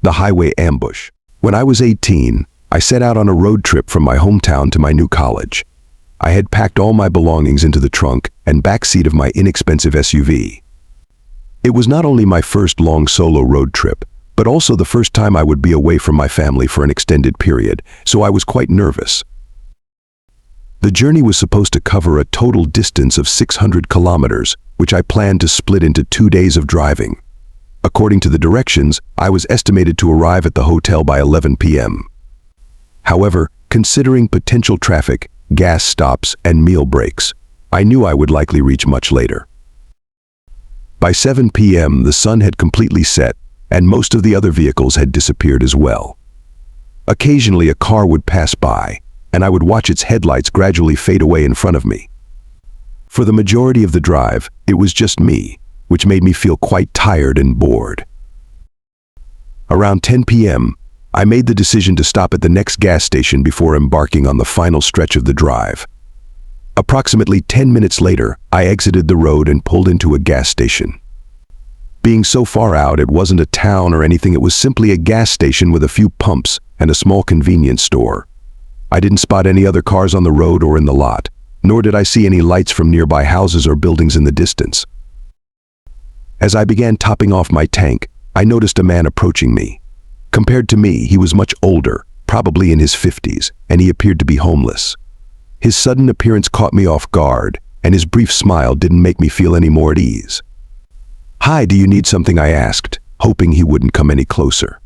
The highway ambush. When I was 18, I set out on a road trip from my hometown to my new college. I had packed all my belongings into the trunk and backseat of my inexpensive SUV. It was not only my first long solo road trip, but also the first time I would be away from my family for an extended period, so I was quite nervous. The journey was supposed to cover a total distance of 600 kilometers, which I planned to split into 2 days of driving. According to the directions, I was estimated to arrive at the hotel by 11 p.m. However, considering potential traffic, gas stops, and meal breaks, I knew I would likely reach much later. By 7 p.m., the sun had completely set, and most of the other vehicles had disappeared as well. Occasionally, a car would pass by, and I would watch its headlights gradually fade away in front of me. For the majority of the drive, it was just me, which made me feel quite tired and bored. Around 10 p.m., I made the decision to stop at the next gas station before embarking on the final stretch of the drive. Approximately 10 minutes later, I exited the road and pulled into a gas station. Being so far out, it wasn't a town or anything, it was simply a gas station with a few pumps and a small convenience store. I didn't spot any other cars on the road or in the lot, nor did I see any lights from nearby houses or buildings in the distance. As I began topping off my tank, I noticed a man approaching me. Compared to me, he was much older, probably in his 50s, and he appeared to be homeless. His sudden appearance caught me off guard, and his brief smile didn't make me feel any more at ease. "Hi, do you need something?" I asked, hoping he wouldn't come any closer.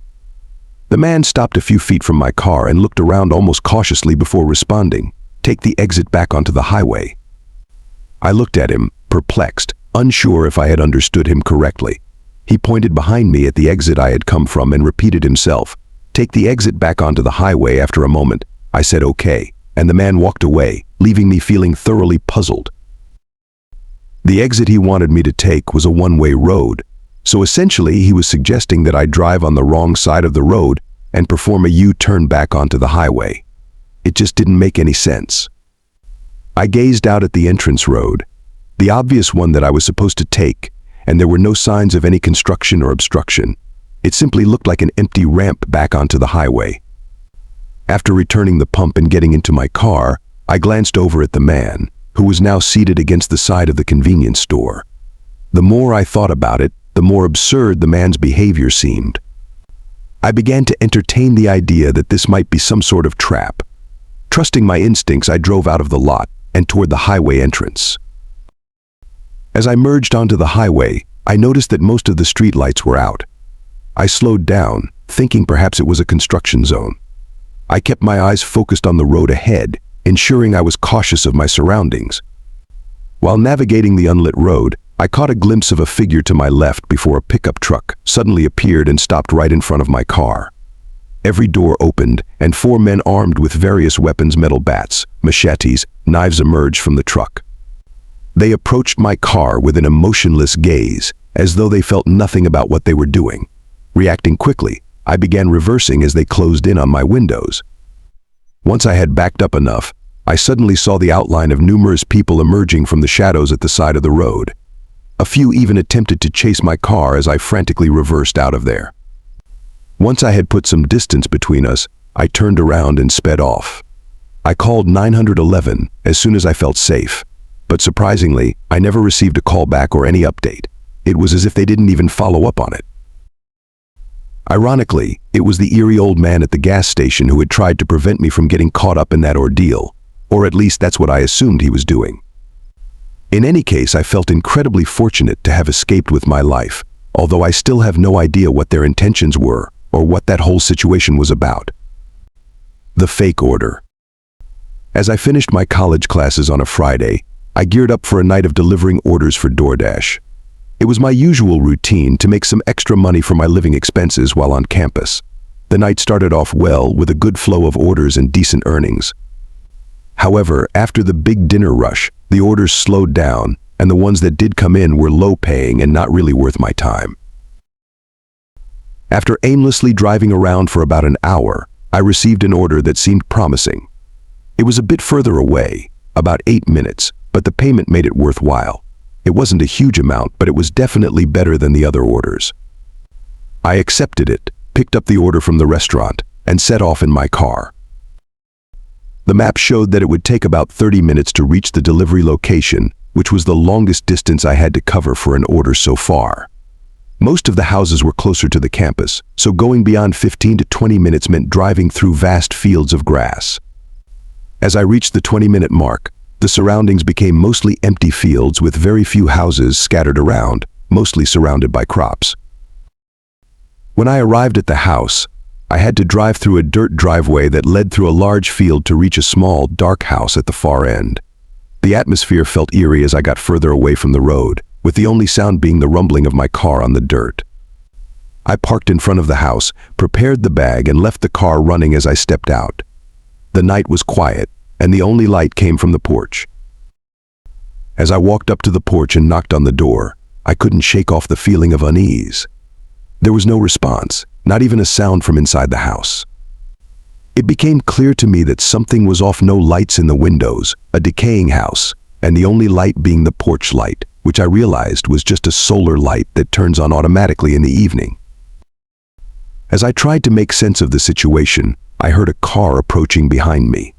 The man stopped a few feet from my car and looked around almost cautiously before responding, "Take the exit back onto the highway." I looked at him, perplexed, unsure if I had understood him correctly. He pointed behind me at the exit I had come from and repeated himself, "Take the exit back onto the highway." After a moment, I said okay, and the man walked away, leaving me feeling thoroughly puzzled. The exit he wanted me to take was a one-way road, so essentially he was suggesting that I drive on the wrong side of the road and perform a U-turn back onto the highway. It just didn't make any sense. I gazed out at the entrance road, the obvious one that I was supposed to take, and there were no signs of any construction or obstruction. It simply looked like an empty ramp back onto the highway. After returning the pump and getting into my car, I glanced over at the man, who was now seated against the side of the convenience store. The more I thought about it, the more absurd the man's behavior seemed. I began to entertain the idea that this might be some sort of trap. Trusting my instincts, I drove out of the lot and toward the highway entrance. As I merged onto the highway, I noticed that most of the streetlights were out. I slowed down, thinking perhaps it was a construction zone. I kept my eyes focused on the road ahead, ensuring I was cautious of my surroundings. While navigating the unlit road, I caught a glimpse of a figure to my left before a pickup truck suddenly appeared and stopped right in front of my car. Every door opened, and 4 men armed with various weapons, metal bats, machetes, knives, emerged from the truck. They approached my car with an emotionless gaze, as though they felt nothing about what they were doing. Reacting quickly, I began reversing as they closed in on my windows. Once I had backed up enough, I suddenly saw the outline of numerous people emerging from the shadows at the side of the road. A few even attempted to chase my car as I frantically reversed out of there. Once I had put some distance between us, I turned around and sped off. I called 911 as soon as I felt safe, but surprisingly, I never received a call back or any update. It was as if they didn't even follow up on it. Ironically, it was the eerie old man at the gas station who had tried to prevent me from getting caught up in that ordeal, or at least that's what I assumed he was doing. In any case, I felt incredibly fortunate to have escaped with my life, although I still have no idea what their intentions were or what that whole situation was about. The fake order. As I finished my college classes on a Friday, I geared up for a night of delivering orders for DoorDash. It was my usual routine to make some extra money for my living expenses while on campus. The night started off well with a good flow of orders and decent earnings. However, after the big dinner rush, the orders slowed down, and the ones that did come in were low-paying and not really worth my time. After aimlessly driving around for about an hour, I received an order that seemed promising. It was a bit further away, about 8 minutes, but the payment made it worthwhile. It wasn't a huge amount, but it was definitely better than the other orders. I accepted it, picked up the order from the restaurant, and set off in my car. The map showed that it would take about 30 minutes to reach the delivery location, which was the longest distance I had to cover for an order so far. Most of the houses were closer to the campus, so going beyond 15 to 20 minutes meant driving through vast fields of grass. As I reached the 20-minute mark, the surroundings became mostly empty fields with very few houses scattered around, mostly surrounded by crops. When I arrived at the house, I had to drive through a dirt driveway that led through a large field to reach a small, dark house at the far end. The atmosphere felt eerie as I got further away from the road, with the only sound being the rumbling of my car on the dirt. I parked in front of the house, prepared the bag, and left the car running as I stepped out. The night was quiet, and the only light came from the porch. As I walked up to the porch and knocked on the door, I couldn't shake off the feeling of unease. There was no response, not even a sound from inside the house. It became clear to me that something was off. No lights in the windows, a decaying house, and the only light being the porch light, which I realized was just a solar light that turns on automatically in the evening. As I tried to make sense of the situation, I heard a car approaching behind me.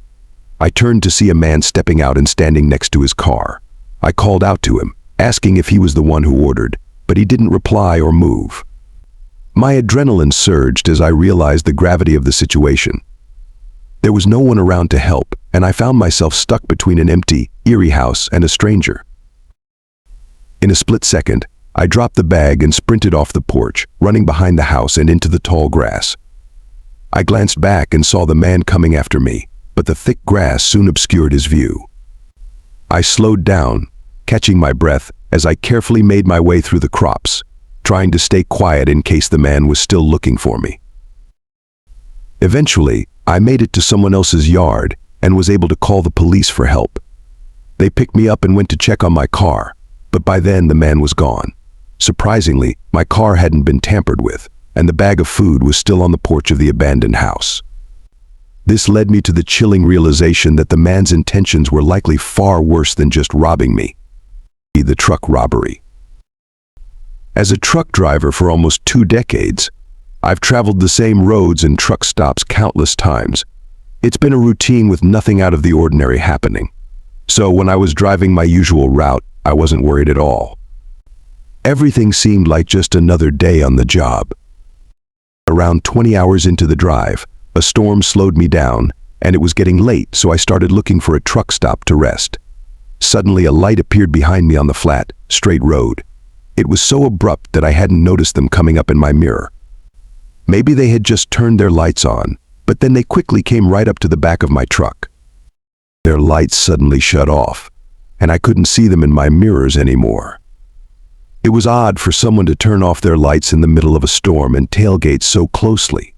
I turned to see a man stepping out and standing next to his car. I called out to him, asking if he was the one who ordered, but he didn't reply or move. My adrenaline surged as I realized the gravity of the situation. There was no one around to help, and I found myself stuck between an empty, eerie house and a stranger. In a split second, I dropped the bag and sprinted off the porch, running behind the house and into the tall grass. I glanced back and saw the man coming after me, but the thick grass soon obscured his view. I slowed down, catching my breath as I carefully made my way through the crops, trying to stay quiet in case the man was still looking for me. Eventually, I made it to someone else's yard and was able to call the police for help. They picked me up and went to check on my car, but by then the man was gone. Surprisingly, my car hadn't been tampered with, and the bag of food was still on the porch of the abandoned house. This led me to the chilling realization that the man's intentions were likely far worse than just robbing me. The truck robbery. As a truck driver for almost 2 decades, I've traveled the same roads and truck stops countless times. It's been a routine with nothing out of the ordinary happening. So when I was driving my usual route, I wasn't worried at all. Everything seemed like just another day on the job. Around 20 hours into the drive, a storm slowed me down, and it was getting late, so I started looking for a truck stop to rest. Suddenly, a light appeared behind me on the flat, straight road. It was so abrupt that I hadn't noticed them coming up in my mirror. Maybe they had just turned their lights on, but then they quickly came right up to the back of my truck. Their lights suddenly shut off, and I couldn't see them in my mirrors anymore. It was odd for someone to turn off their lights in the middle of a storm and tailgate so closely.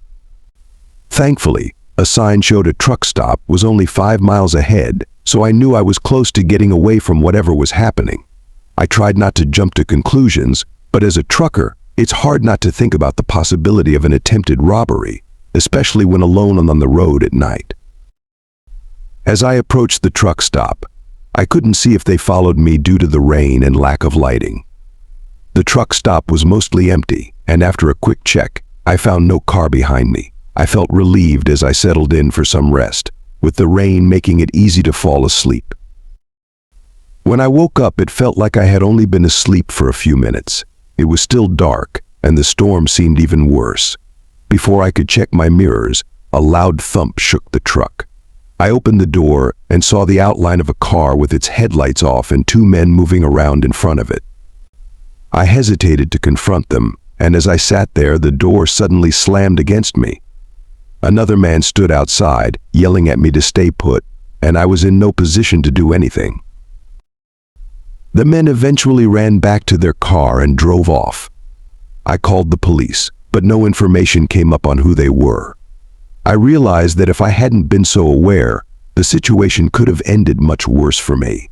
Thankfully, a sign showed a truck stop was only 5 miles ahead, so I knew I was close to getting away from whatever was happening. I tried not to jump to conclusions, but as a trucker, it's hard not to think about the possibility of an attempted robbery, especially when alone on the road at night. As I approached the truck stop, I couldn't see if they followed me due to the rain and lack of lighting. The truck stop was mostly empty, and after a quick check, I found no car behind me. I felt relieved as I settled in for some rest, with the rain making it easy to fall asleep. When I woke up, it felt like I had only been asleep for a few minutes. It was still dark, and the storm seemed even worse. Before I could check my mirrors, a loud thump shook the truck. I opened the door and saw the outline of a car with its headlights off and 2 men moving around in front of it. I hesitated to confront them, and as I sat there, the door suddenly slammed against me. Another man stood outside, yelling at me to stay put, and I was in no position to do anything. The men eventually ran back to their car and drove off. I called the police, but no information came up on who they were. I realized that if I hadn't been so aware, the situation could have ended much worse for me.